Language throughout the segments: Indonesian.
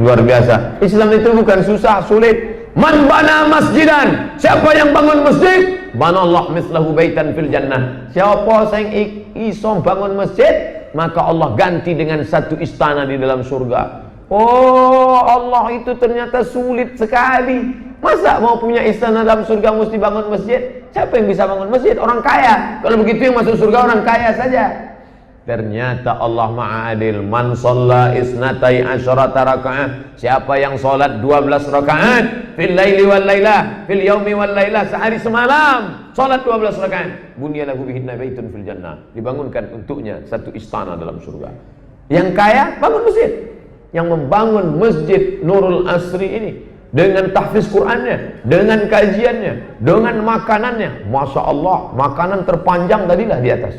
Luar biasa. Islam itu bukan susah, sulit. Man bana masjidan, siapa yang bangun masjid, banallah mislahu baitan fil jannah. Siapa yang iso bangun masjid, maka Allah ganti dengan satu istana di dalam surga. Oh, Allah itu ternyata sulit sekali. Masa mau punya istana dalam surga mesti bangun masjid? Siapa yang bisa bangun masjid? Orang kaya. Kalau begitu yang masuk surga orang kaya saja. Ternyata Allah Maha Adil. Man shalla isnatai asyarata rakaat, siapa yang salat 12 rakaat fil laili wal lailah, fil yaumi wal lailah, sehari semalam salat 12 rakaat, bunyalahu bihinna baitun fil jannah, dibangunkan untuknya satu istana dalam surga. Yang kaya bangun masjid. Yang membangun masjid Nurul Asri ini dengan tahfiz Qur'annya, dengan kajiannya, dengan makanannya, Masya Allah, makanan terpanjang tadilah di atas,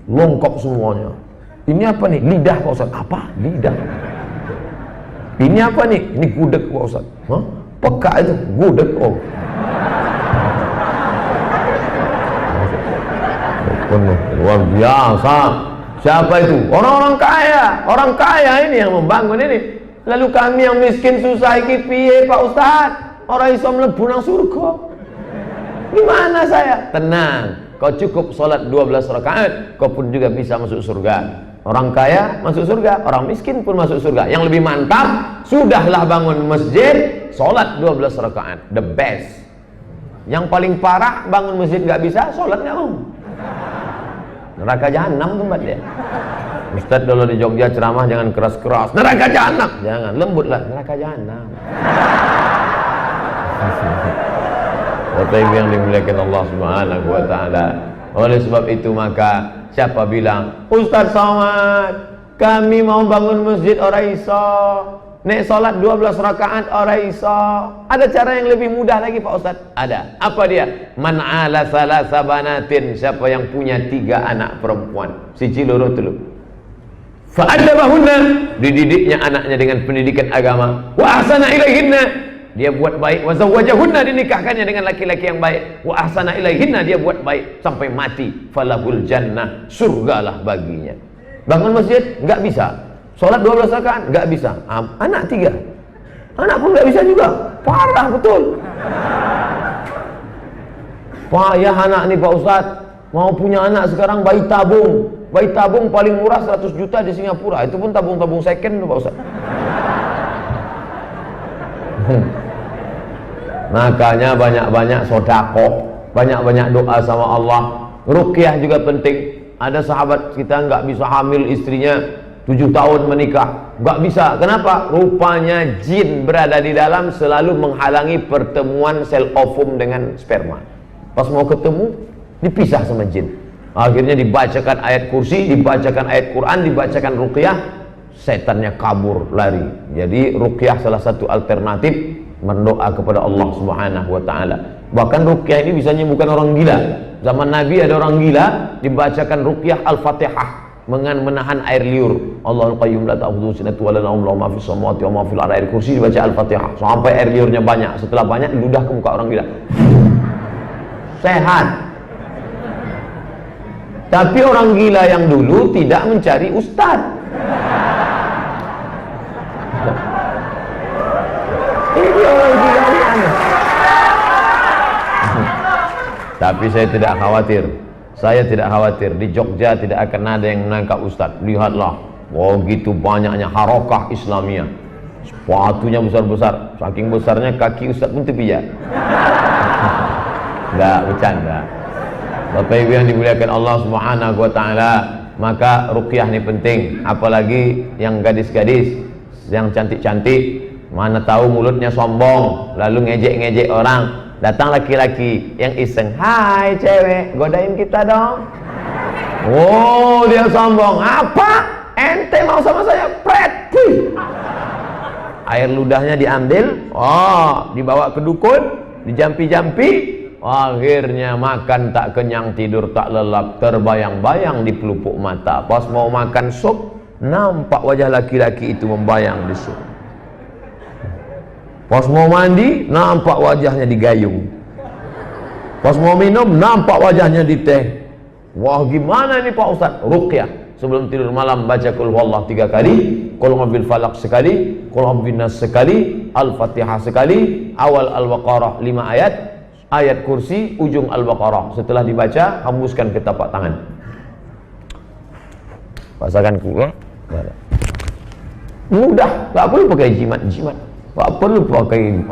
lengkap semuanya. Ini apa nih? Lidah Pak Ustaz. Apa? Lidah. Ini apa nih? Ini gudeg Pak Ustaz. Hah? Peka itu, gudeg. Oh. Luar biasa. Siapa itu? Orang-orang kaya. Orang kaya ini yang membangun ini. Lalu kami yang miskin susah iki piye Pak Ustaz? Orang iso mlebu nang surga. Gimana saya? Tenang. Kau cukup sholat 12 rakaat, kau pun juga bisa masuk surga. Orang kaya masuk surga, orang miskin pun masuk surga. Yang lebih mantap, sudahlah bangun masjid, sholat 12 rakaat, the best. Yang paling parah, bangun masjid nggak bisa, sholat nggak mau. Neraka jahanam tempat dia. Ustadz dulu di Jogja ceramah jangan keras-keras. Neraka jahanam, jangan, lembutlah. Neraka jahanam. Bapak Ibu yang dimuliakan Allah Subhanahu wa taala. Oleh sebab itu maka siapa bilang, Ustaz Somad, kami mau bangun masjid ora iso. Nek salat 12 rakaat ora iso. Ada cara yang lebih mudah lagi Pak Ustaz? Ada. Apa dia? Man ala salasa banatin, siapa yang punya 3 anak perempuan. Siji loro telu. Fa adabahunna, dididiknya anaknya dengan pendidikan agama. Wa ahsana ilaihinna, dia buat baik. Wa zawwajahunna, dinikahkannya dengan laki-laki yang baik. Wa ahsana ilaihinna, dia buat baik sampai mati. Falahul jannah, surgalah baginya. Bangun masjid enggak bisa. Salat 12 rakaat enggak bisa. Anak 3. Anak pun enggak bisa juga. Parah betul. Payah anak nih Pak Ustaz. Mau punya anak sekarang bayi tabung. Bayi tabung paling murah 100 juta di Singapura. Itu pun tabung-tabung second Pak Ustaz. Makanya banyak-banyak sodakoh, banyak-banyak doa sama Allah. Ruqyah juga penting. Ada sahabat kita nggak bisa hamil istrinya 7 tahun menikah, nggak bisa. Kenapa? Rupanya jin berada di dalam selalu menghalangi pertemuan sel ovum dengan sperma. Pas mau ketemu dipisah sama jin. Akhirnya dibacakan ayat kursi, dibacakan ayat Quran, dibacakan ruqyah, setannya kabur lari. Jadi ruqyah salah satu alternatif berdoa kepada Allah Subhanahu wa taala. Bahkan ruqyah ini bisa menyembuhkan orang gila. Zaman Nabi ada orang gila, dibacakan ruqyah Al-Fatihah dengan menahan air liur. Allahul Qayyum la ta'khudhuhu sinatun wa la nawm, lahu ma fis samawati wa ma fil ardi. Air kursi dibaca Al-Fatihah sampai air liurnya banyak. Setelah banyak diludah ke muka orang gila. Sehat. Tapi orang gila yang dulu tidak mencari ustaz. Ini orang gila ini aneh. Tapi saya tidak khawatir. Saya tidak khawatir. Di Jogja tidak akan ada yang menangkap ustaz. Lihatlah, wow gitu banyaknya harokah Islamiyah. Sepatunya besar-besar. Saking besarnya kaki ustaz pun terpijak. Enggak, bercanda. Bapak Ibu yang dimuliakan Allah Subhanahu wa taala, maka ruqyah ini penting, apalagi yang gadis-gadis, yang cantik-cantik, mana tahu mulutnya sombong, lalu ngejek-ngejek orang. Datang laki-laki yang iseng, "Hai cewek, godain kita dong." Oh, dia sombong. "Apa? Ente mau sama saya?" Pret. Air ludahnya diambil, dibawa ke dukun, dijampi-jampi. Akhirnya makan tak kenyang, tidur tak lelap, terbayang-bayang di pelupuk mata. Pas mau makan sup, nampak wajah laki-laki itu membayang di sup. Pas mau mandi, nampak wajahnya di gayung. Pas mau minum, nampak wajahnya di teh. Wah, gimana ini Pak Ustaz? Ruqyah. Sebelum tidur malam baca qul huwallahu 3 kali, qul a'udzu falaq sekali, qul a'udzu binnas sekali, Al-Fatihah sekali, awal Al-Baqarah 5 ayat, ayat kursi ujung Al-Baqarah. Setelah dibaca, hembuskan ke tapak tangan. Pasakan kuku. Mudah, tak perlu pakai jimat. Tak perlu pakai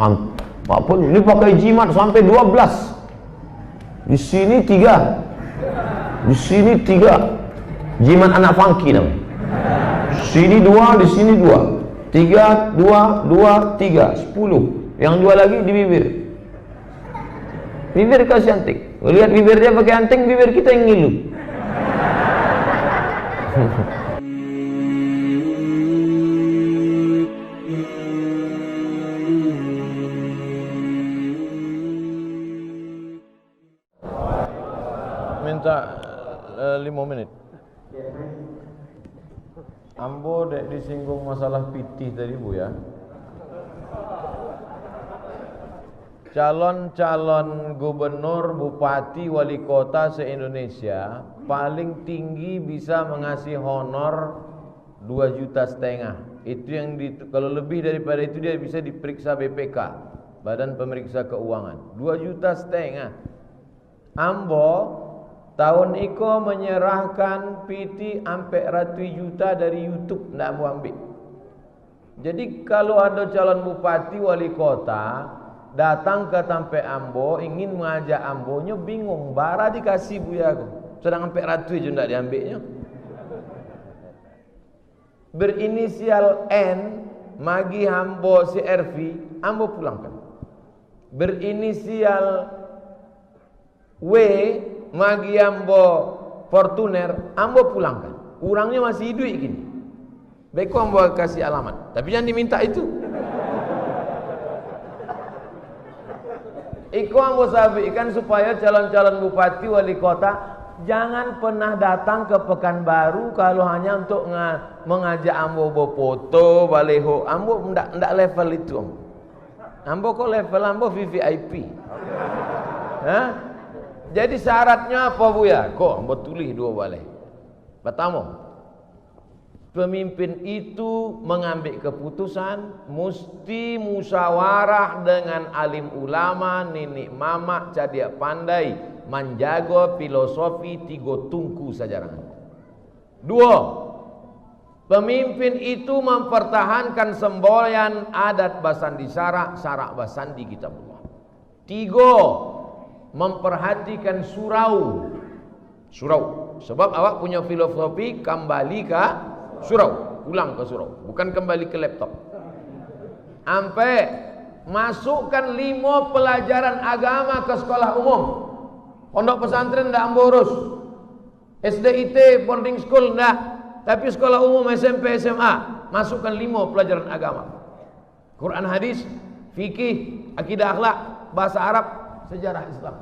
ini pakai jimat sampai 12. Di sini 3. Di sini 3. Jimat anak funky namanya. Sini 2, di sini 2. 3, 2, 2, 3, 10. Yang 2 lagi di bibir. Bibir kasih anting. Lihat bibir dia pakai anting, bibir kita yang ngilu. Minta 5 menit. Ambo dek disinggung masalah pitih tadi Bu ya. Calon-calon gubernur, bupati, wali kota se-Indonesia paling tinggi bisa mengasih honor 2,5 juta. Itu yang kalau lebih daripada itu dia bisa diperiksa BPK, Badan Pemeriksa Keuangan. 2,5 juta. Ambo tahun iko menyerahkan PT sampai ratus juta dari YouTube, ndak mau ambil. Jadi kalau ada calon bupati wali kota datang ke Tampe Ambo ingin mengajak Ambonya, bingung bara dikasih buya aku, sedang sampai ratus juga ndak diambilnya. Berinisial N magi Ambo CRV, Ambo pulangkan. Berinisial W magi Ambo Fortuner, Ambo pulangkan. Urangnya masih hidup gini. Baik Ambo kasih alamat, tapi jangan diminta itu. Iko Ambo sabikan supaya calon-calon bupati wali kota jangan pernah datang ke Pekanbaru kalau hanya untuk mengajak Ambo foto baleho. Ambo ndak level itu. Ambo kok level Ambo VVIP. Hah? Jadi syaratnya apa Bu ya? Kok Ambo tulis 2 balai. Pertama, pemimpin itu mengambil keputusan mesti musyawarah dengan alim ulama, nenek mama, cadia pandai, menjaga filosofi 3 tungku sajarangan. 2, pemimpin itu mempertahankan semboyan adat basandi syarak basandi kitabullah. 3, memperhatikan surau. Sebab awak punya filosofi kembali ke surau, pulang ke surau, bukan kembali ke laptop. Sampai masukkan 5 pelajaran agama ke sekolah umum. Pondok pesantren ndak urus. SDIT boarding school ndak, tapi sekolah umum SMP SMA masukkan 5 pelajaran agama. Quran hadis, fikih, akidah akhlak, bahasa Arab, sejarah Islam.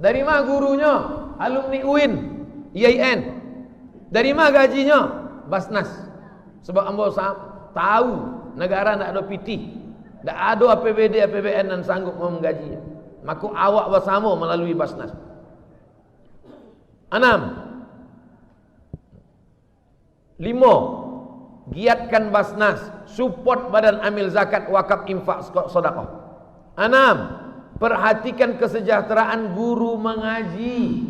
Dari mana gurunya? Alumni UIN, IAIN. Dari mana gajinya? Basnas. Sebab Ambo tahu negara tidak ada PT, tidak ada APBD, APBN dan sanggup menggajinya. Maka awak bersama melalui Basnas. 6, 5, giatkan Basnas, support badan amil zakat, wakaf, infak, sedekah. 6, perhatikan kesejahteraan guru mengaji.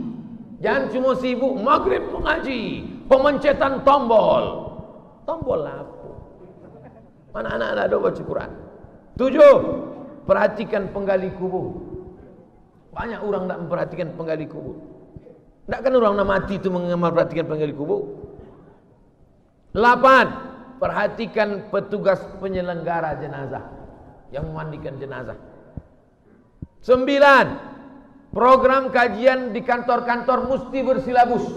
Jangan cuma sibuk maghrib mengaji, pemencetan tombol. Tombol apa? Mana anak-anak ada baca Quran? 7, perhatikan penggali kubur. Banyak orang tak memperhatikan penggali kubur. Tak kan orang nak mati itu memperhatikan penggali kubur. 8, perhatikan petugas penyelenggara jenazah yang memandikan jenazah. 9, program kajian di kantor-kantor mesti bersilabus.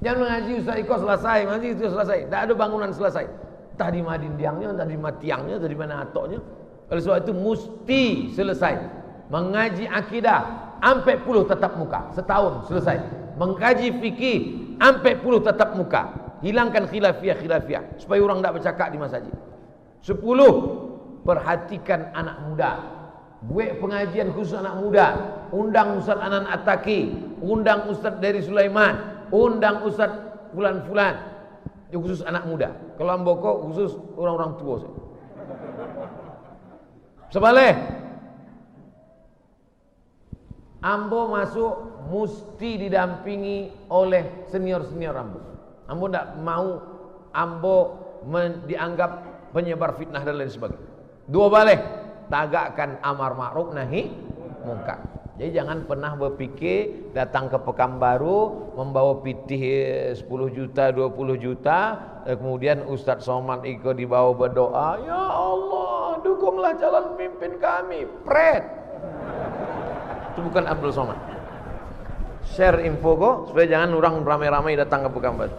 Jangan mengaji Ustaz Iko selesai, mengaji itu selesai. Tak ada bangunan selesai. Entah di madindiangnya, entah di matiangnya, entah di mana atoknya. Oleh sebab itu mesti selesai. Mengaji akidah, sampai 10 tatap muka. Setahun selesai. Mengkaji fikih, sampai 10 tatap muka. Hilangkan khilafiyah. Supaya orang tak bercakap di masjid. 10, perhatikan anak muda. Buat pengajian khusus anak muda. Undang Ustaz Anan At-Taki, undang Ustaz dari Sulaiman, undang Ustaz fulan-fulan. Ini khusus anak muda. Kalau amboko khusus orang-orang tua. Sebalik. Ambo masuk mesti didampingi oleh senior-senior ambo. Ambo tidak mau ambo dianggap penyebar fitnah dan lain sebagainya. Dua balik, tagakkan amar ma'ruf nahi munkar. Jadi jangan pernah berpikir datang ke Pekanbaru membawa pitih 10 juta, 20 juta, kemudian Ustadz Somad Iko dibawa berdoa, ya Allah dukunglah calon pemimpin kami, pret. Itu bukan Abdul Somad. Share info kok supaya jangan orang ramai-ramai datang ke Pekanbaru.